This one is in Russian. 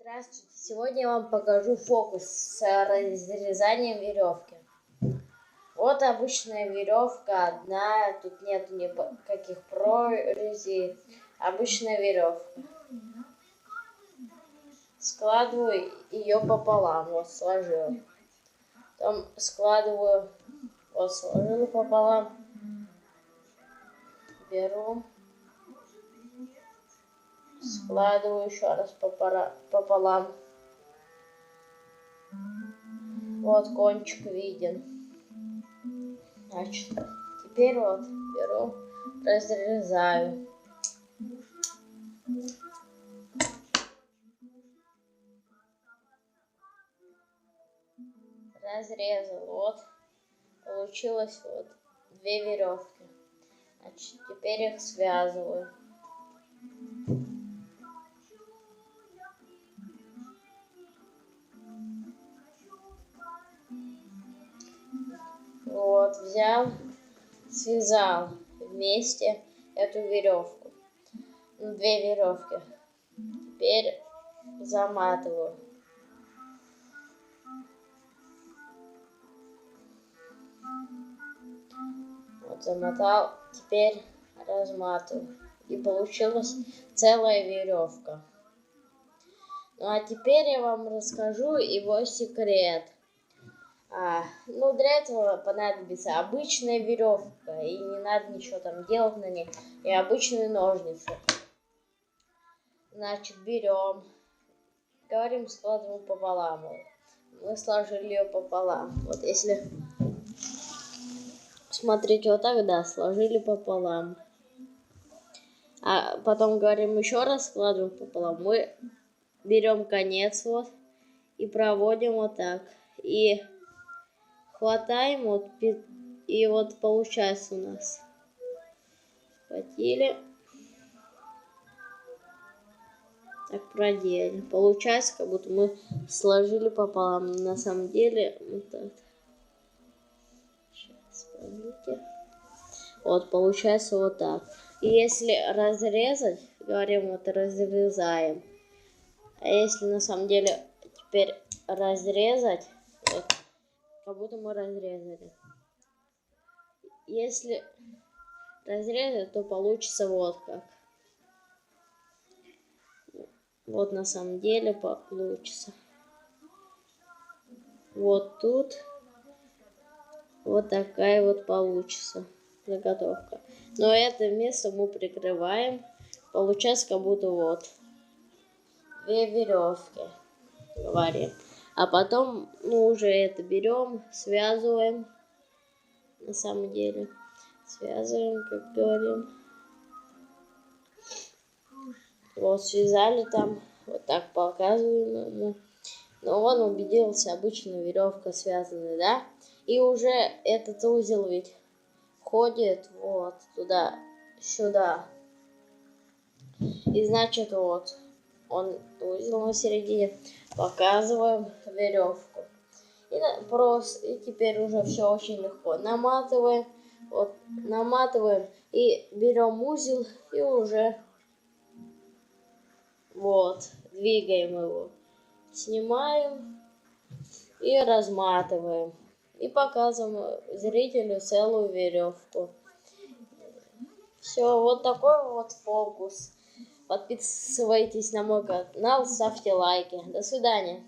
Здравствуйте! Сегодня я вам покажу фокус с разрезанием веревки. Вот обычная веревка одна, тут нет никаких прорезей. Обычная веревка. Складываю ее пополам, вот сложил. Потом складываю, вот сложил пополам. Беру. Складываю еще раз пополам. Вот кончик виден. Значит, теперь вот беру, разрезаю. Разрезал. Вот получилось вот две веревки. Значит, теперь их связываю. Вот, взял, связал вместе эту веревку. Две веревки. Теперь заматываю. Вот замотал, теперь разматываю. И получилась целая веревка. Ну а теперь я вам расскажу его секрет. Для этого понадобится обычная веревка, и не надо ничего там делать на ней, и обычные ножницы. Значит, берем, говорим, складываем пополам. Мы сложили ее пополам. Вот если смотреть вот так, да, сложили пополам. А потом говорим, еще раз складываем пополам. Мы берем конец вот и проводим вот так. И хватаем вот, и вот получается у нас. Схватили. Так продели. Получается, как будто мы сложили пополам. На самом деле, вот так. Сейчас, смотрите. Вот, получается вот так. И если разрезать, говорим, вот разрезаем. А если на самом деле теперь разрезать, вот, как будто мы разрезали. Если разрезать, то получится вот как. Вот на самом деле получится. Вот тут вот такая вот получится заготовка. Но это место мы прикрываем. Получается, как будто вот две веревки, говорим. А потом уже это берем, связываем. На самом деле связываем, как говорим. Вот связали там, вот так показываем ему. Но он убедился, обычно веревка связана, да? И уже этот узел ведь входит вот туда, сюда. И значит вот он узел на середине. Показываем веревку. И теперь уже все очень легко. Наматываем, вот наматываем и берем узел и уже вот двигаем его. Снимаем и разматываем. И показываем зрителю целую веревку. Все, вот такой вот фокус. Подписывайтесь на мой канал, ставьте лайки. До свидания.